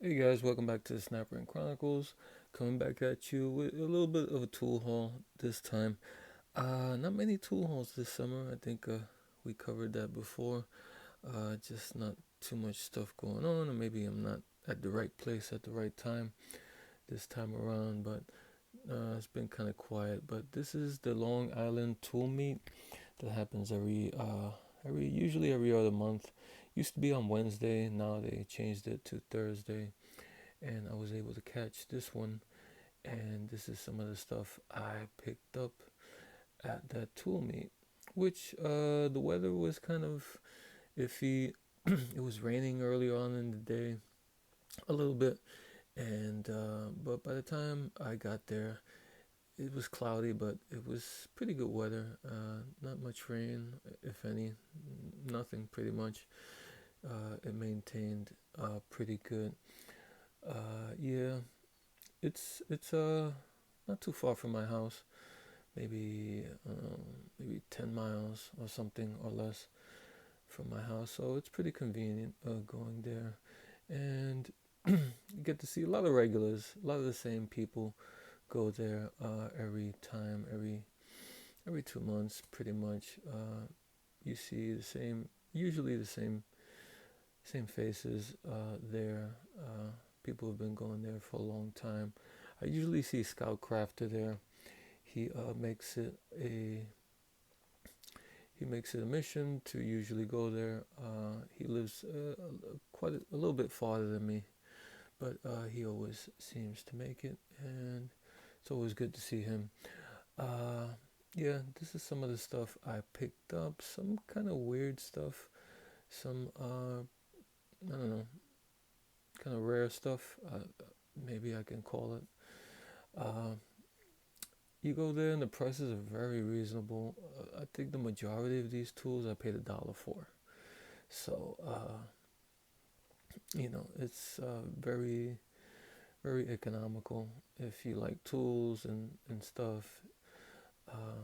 Hey guys, welcome back to the Snapper Chronicles. Coming back at you with a little bit of a tool haul this time. Not many tool hauls this summer. I think we covered that before. Just not too much stuff going on, or maybe I'm not at the right place at the right time this time around. But it's been kind of quiet. But this is the Long Island Tool Meet that happens usually every other month. Used to be on Wednesday. Now they changed it to Thursday, and I was able to catch this one. And this is some of the stuff I picked up at that tool meet, which the weather was kind of iffy. It was raining early on in the day, a little bit, and but by the time I got there, it was cloudy, but it was pretty good weather. Not much rain, if any, nothing pretty much. It maintained pretty good. Yeah, it's not too far from my house. Maybe 10 miles or something or less from my house. So it's pretty convenient going there, and you get to see a lot of regulars. A lot of the same people go there every time, every 2 months, pretty much. You see the same, usually the same faces there. People have been going there for a long time. I usually see Scout Crafter there. He makes it a he makes it a mission to usually go there. He lives quite a little bit farther than me, but he always seems to make it, and it's always good to see him. Uh, yeah, this is some of the stuff I picked up. Some kind of weird stuff. Some I don't know, kind of rare stuff. Maybe I can call it. Uh, you go there and the prices are very reasonable. I think the majority of these tools I paid $1 for. So, it's very economical if you like tools and stuff. Uh,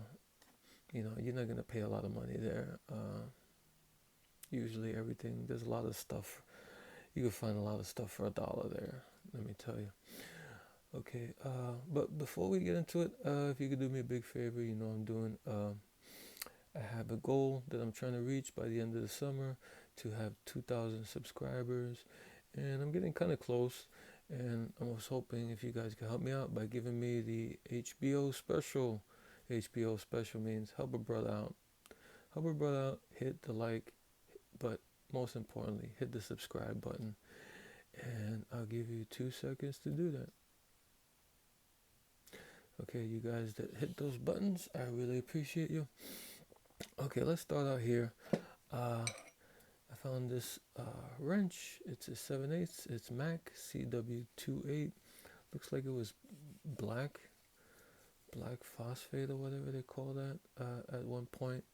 you're not gonna pay a lot of money there. Usually, there's a lot of stuff. You can find a lot of stuff for $1 there. Let me tell you. Okay, but before we get into it, if you could do me a big favor, I'm doing. I have a goal that I'm trying to reach by the end of the summer to have 2,000 subscribers, and I'm getting kind of close. And I was hoping if you guys could help me out by giving me the HBO special. HBO special means help a brother out. Help a brother out, hit the like, but most importantly, hit the subscribe button. And I'll give you 2 seconds to do that. Okay, you guys that hit those buttons, I really appreciate you. Okay, let's start out here. I found this wrench. It's a 7/8. It's Mac CW28. Looks like it was black, black phosphate or whatever they call that at one point.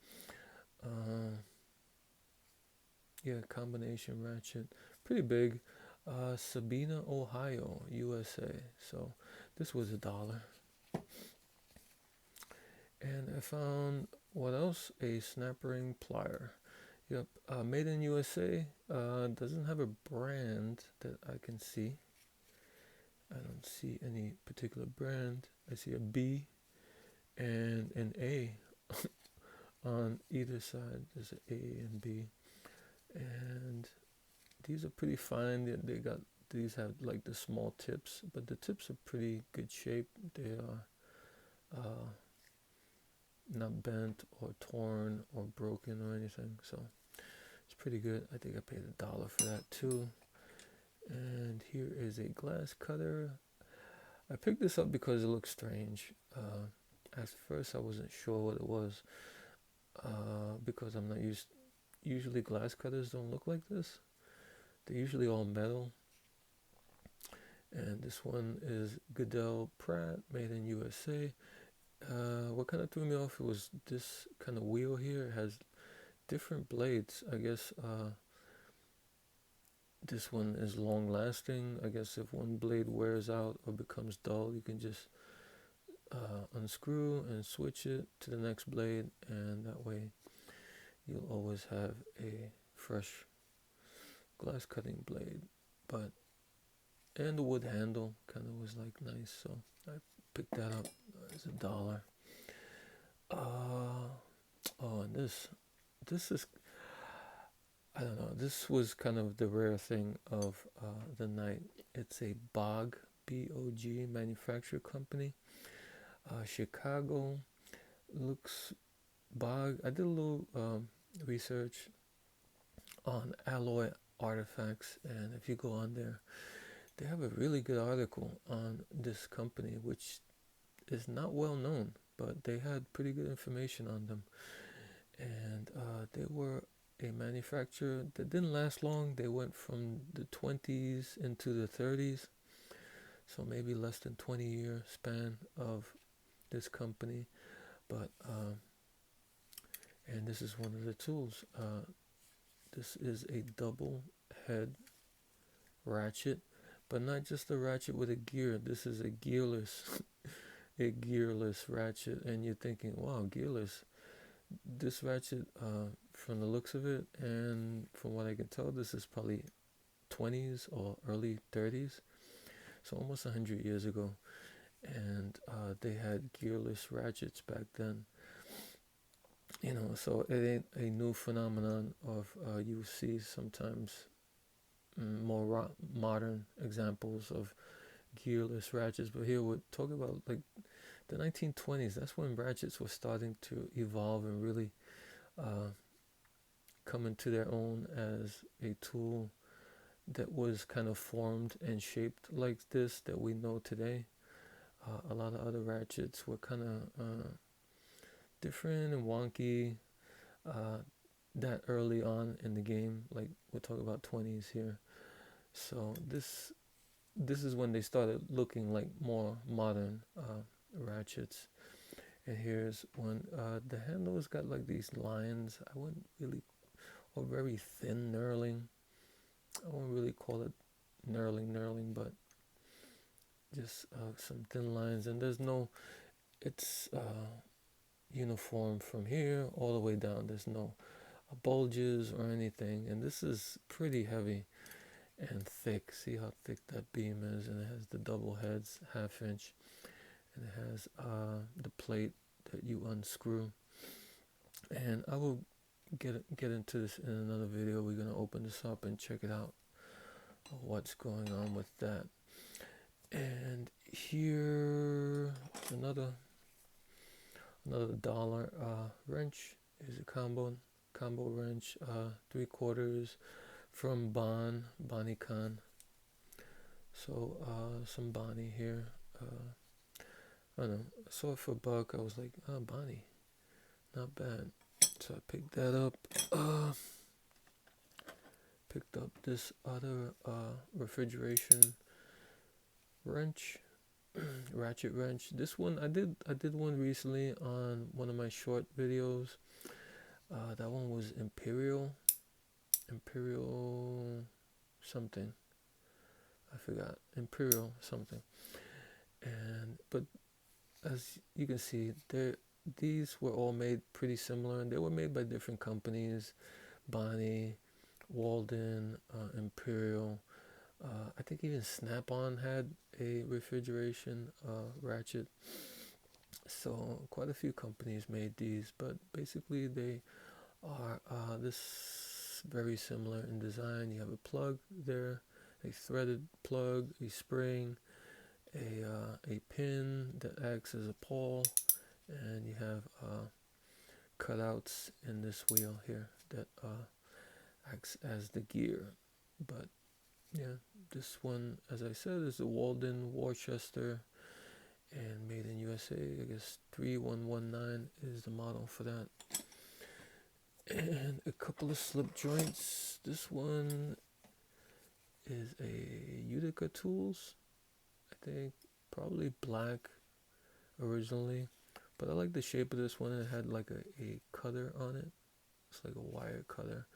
Uh, yeah, combination ratchet. Pretty big. Sabina, Ohio, USA. So this was $1. And I found what else? A snap ring plier. Yep, made in USA. Doesn't have a brand that I can see. I don't see any particular brand. I see a B and an A on either side. There's an A and B, and these are pretty fine. These have like the small tips, but the tips are pretty good shape. They are not bent or torn or broken or anything, so it's pretty good. I think I paid $1 for that too. And here is a glass cutter. I picked this up because it looks strange. At first, I wasn't sure what it was because I'm not used. Usually, glass cutters don't look like this. They're usually all metal. And this one is Goodell Pratt, made in USA. What kind of threw me off was this kind of wheel here. It has different blades. I guess this one is long lasting. I guess if one blade wears out or becomes dull, you can just unscrew and switch it to the next blade, and that way you'll always have a fresh glass cutting blade. But and the wood handle kind of was like nice, so I picked that up. It's $1. Uh, oh, and this is, I don't know. This was kind of the rare thing of the night. It's a BOG manufacturer company, Chicago. Looks Bog. I did a little research on alloy artifacts, and if you go on there, they have a really good article on this company, which is not well known, but they had pretty good information on them. And they were a manufacturer that didn't last long. They went from the 20s into the 30s, so maybe less than 20-year span of this company. But and this is one of the tools. This is a double head ratchet, but not just a ratchet with a gear. This is a gearless, a gearless ratchet, and you're thinking, wow, gearless. This ratchet, from the looks of it, and from what I can tell, this is probably 20s or early 30s, so almost 100 years ago. And they had gearless ratchets back then. So it ain't a new phenomenon of you see sometimes more modern examples of gearless ratchets, but here we're talking about like the 1920s. That's when ratchets were starting to evolve and really uh, come into their own as a tool that was kind of formed and shaped like this that we know today. A lot of other ratchets were kind of different and wonky uh, that early on in the game. Like we're talking about 20s here. So this is when they started looking like more modern ratchets. And here's one. The handle's got like these lines. I wouldn't really, or very thin knurling. I won't really call it knurling, but just some thin lines. And there's no, it's uniform from here all the way down. There's no bulges or anything. And this is pretty heavy and thick. See how thick that beam is, and it has the double heads, 1/2 inch, and it has the plate that you unscrew. And I will get into this in another video. We're gonna open this up and check it out, what's going on with that. And here another dollar wrench is a combo wrench, 3/4 from Bonnie Khan. So some Bonnie here. I don't know. I saw it for $1. I was like, oh, Bonnie, not bad. So I picked that up. Picked up this other refrigeration wrench, ratchet wrench. This one I did one recently on one of my short videos. That one was Imperial something. I forgot. Imperial something. But as you can see, these were all made pretty similar, and they were made by different companies: Bonnie, Walden, Imperial. I think even Snap-on had a refrigeration ratchet. So quite a few companies made these, but basically they are this very similar in design. You have a plug there, a threaded plug, a spring, a pin that acts as a pawl, and you have cutouts in this wheel here that acts as the gear. But yeah, this one, as I said, is a Walden Worcester and made in USA. I guess 3119 is the model for that. And a couple of slip joints. This one is a Utica Tools, I think, probably black originally, but I like the shape of this one. It had like a cutter on it. It's like a wire cutter.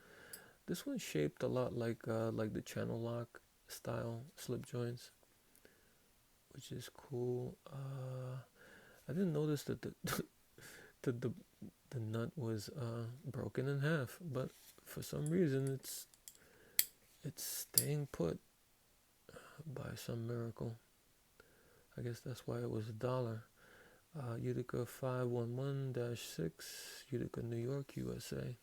This one's shaped a lot like the channel lock style slip joints, which is cool. I didn't notice that the nut was broken in half, but for some reason it's staying put by by some miracle. I guess that's why it was $1. Utica 511-6, Utica, New York, USA.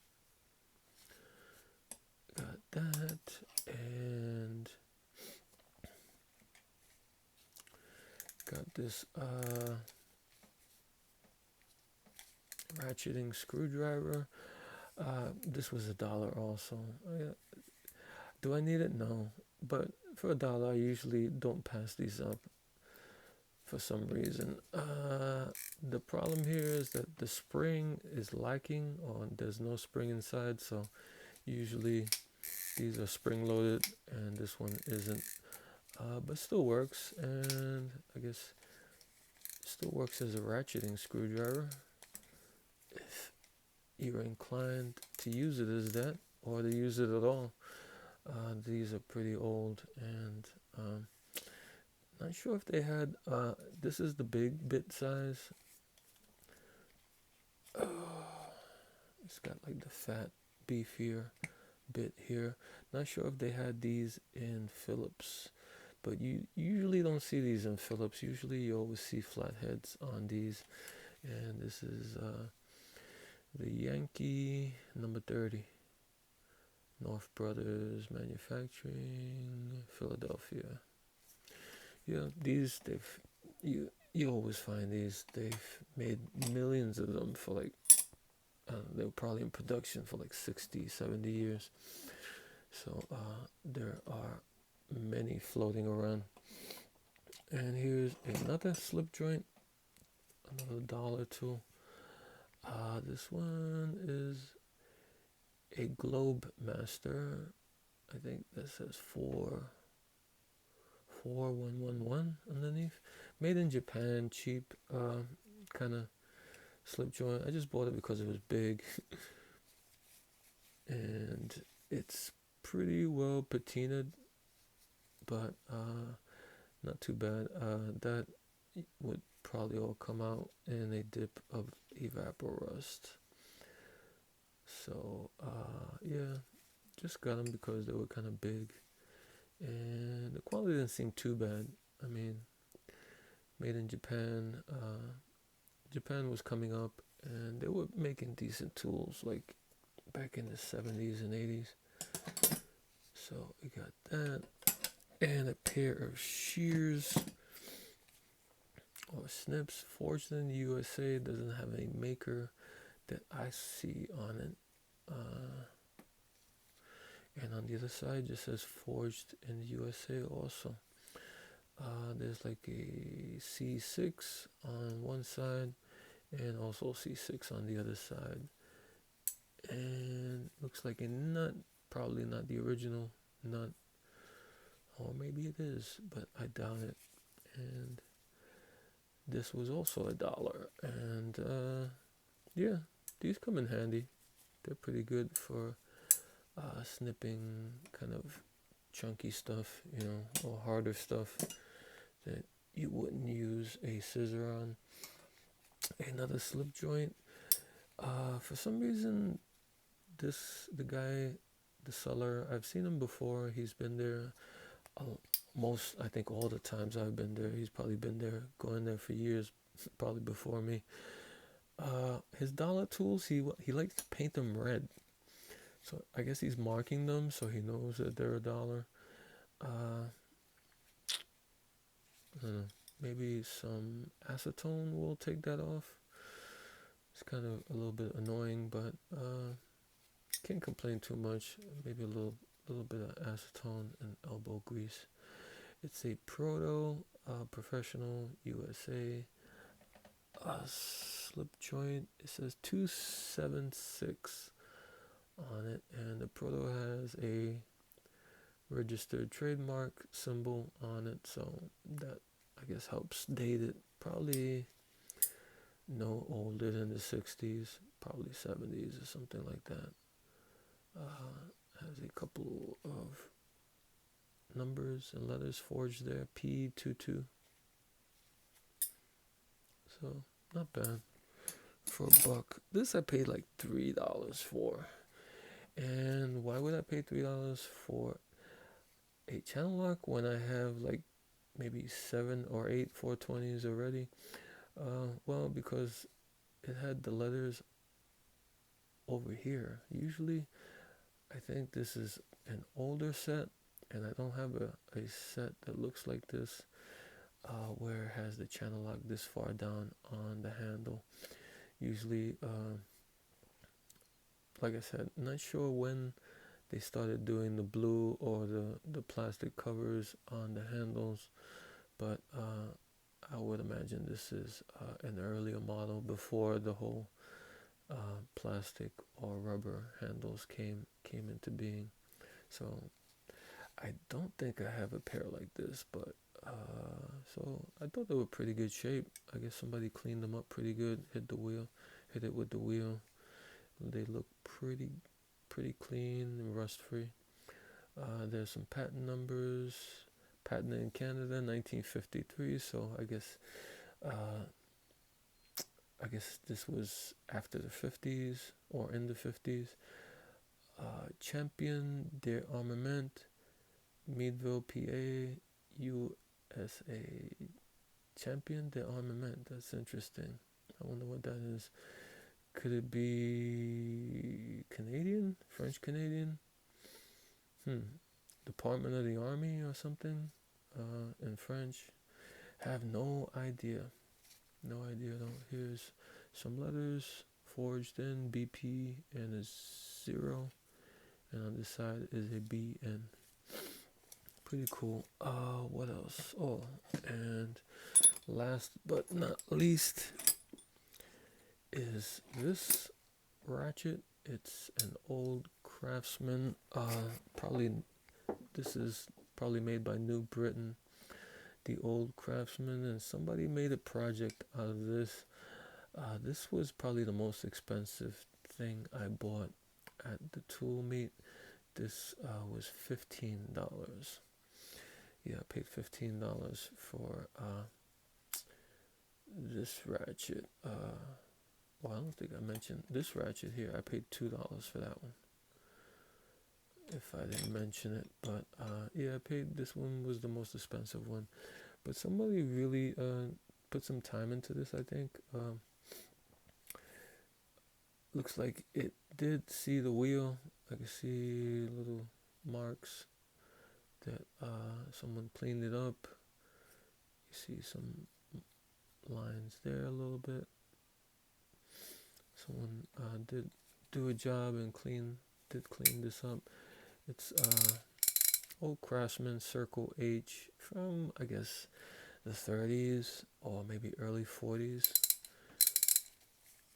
Got that, and got this ratcheting screwdriver. This was $1 also. Do I need it? No, but for $1, I usually don't pass these up for some reason. The problem here is that the spring is lacking, or there's no spring inside, so usually these are spring loaded and this one isn't, but still works, and I guess still works as a ratcheting screwdriver if you're inclined to use it as that, or to use it at all. These are pretty old, and not sure if they had, this is the big bit size. It's got like the fat, beefier bit here. Not sure if they had these in Phillips, but you usually don't see these in Phillips. Usually you always see flatheads on these, and this is the Yankee number 30. North Brothers Manufacturing, Philadelphia. Yeah, these you always find these. They've made millions of them for like, they were probably in production for like 60, 70 years. So there are many floating around. And here's another slip joint, another $1 tool. This one is a Globe Master. I think that says 4111 underneath. Made in Japan, cheap, kind of slip joint. I just bought it because it was big, and it's pretty well patinaed, but not too bad. That would probably all come out in a dip of evaporust. So yeah, just got them because they were kind of big, and the quality didn't seem too bad. I mean, made in Japan. Japan was coming up, and they were making decent tools like back in the 70s and 80s. So we got that, and a pair of shears or snips, forged in the USA. Doesn't have any maker that I see on it. And on the other side just says forged in the USA also. There's like a C6 on one side and also C6 on the other side. And looks like a nut, probably not the original nut, or maybe it is, but I doubt it. And this was also $1. And yeah, these come in handy. They're pretty good for snipping kind of chunky stuff, or harder stuff that you wouldn't use a scissor on. Another slip joint. For some reason, the seller, I've seen him before. He's been there I think all the times I've been there. He's probably been there, going there for years, probably before me. His dollar tools, he likes to paint them red. So I guess he's marking them so he knows that they're $1. I don't know. Maybe some acetone will take that off. It's kind of a little bit annoying, but can't complain too much. Maybe a little bit of acetone and elbow grease. It's a Proto Professional USA slip joint. It says 276 on it, and the Proto has a registered trademark symbol on it, so that I guess helps date it. Probably no older than the 60s, probably 70s or something like that. Has a couple of numbers and letters forged there, P22. So not bad for $1. This I paid like $3 for. And why would I pay $3 for a channel lock when I have like maybe 7 or 8 420s already. Well, because it had the letters over here. Usually, I think this is an older set, and I don't have a set that looks like this, where it has the channel lock this far down on the handle. Usually, like I said, not sure when they started doing the blue or the plastic covers on the handles, but I would imagine this is an earlier model before the whole plastic or rubber handles came into being. So I don't think I have a pair like this, but so I thought they were pretty good shape. I guess somebody cleaned them up pretty good. Hit it with the wheel. They look pretty clean and rust free. There's some patent numbers. Patent in Canada, 1953. So uh, I guess this was after the 50s or in the 50s. Champion de Armament, Meadville, PA, USA. Champion de Armament. That's interesting. I wonder what that is. Could it be Canadian? French Canadian? Department of the Army or something in French. Have no idea. No idea. Here's some letters forged in BP and a 0. And on this side is a BN. Pretty cool. What else? Oh, and last but not least is this ratchet. It's an old Craftsman. This is probably made by New Britain. The old Craftsman, and somebody made a project out of this. This was probably the most expensive thing I bought at the tool meet. This was $15. Yeah, I paid $15 for this ratchet. Well, I don't think I mentioned this ratchet here. I paid $2 for that one, if I didn't mention it. But yeah, I paid. This one was the most expensive one. But somebody really put some time into this, I think. Looks like it did see the wheel. I can see little marks that someone cleaned it up. You see some lines there a little bit. Someone did do a job and clean this up. It's old Craftsman Circle H from, I guess, the 30s or maybe early 40s.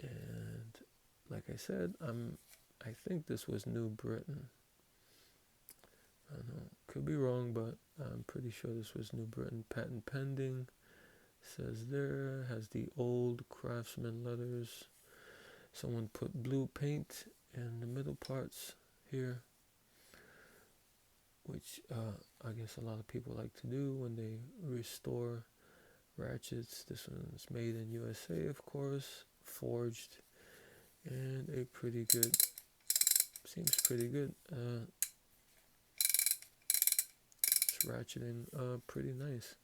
And like I said, I think this was New Britain. I don't know, could be wrong, but I'm pretty sure this was New Britain. Patent pending, says there, has the old Craftsman letters. Someone put blue paint in the middle parts here, which I guess a lot of people like to do when they restore ratchets. This one's made in USA, of course, forged, and seems pretty good. It's ratcheting pretty nice.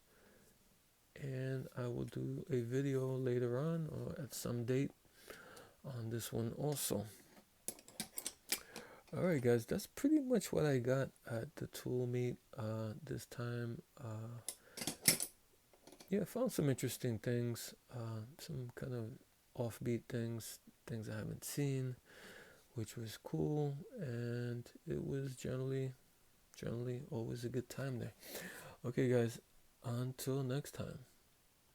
And I will do a video later on or at some date on this one also. Alright guys, that's pretty much what I got at the tool meet this time. Yeah, I found some interesting things, some kind of offbeat things I haven't seen, which was cool, and it was generally always a good time there. Okay guys, until next time.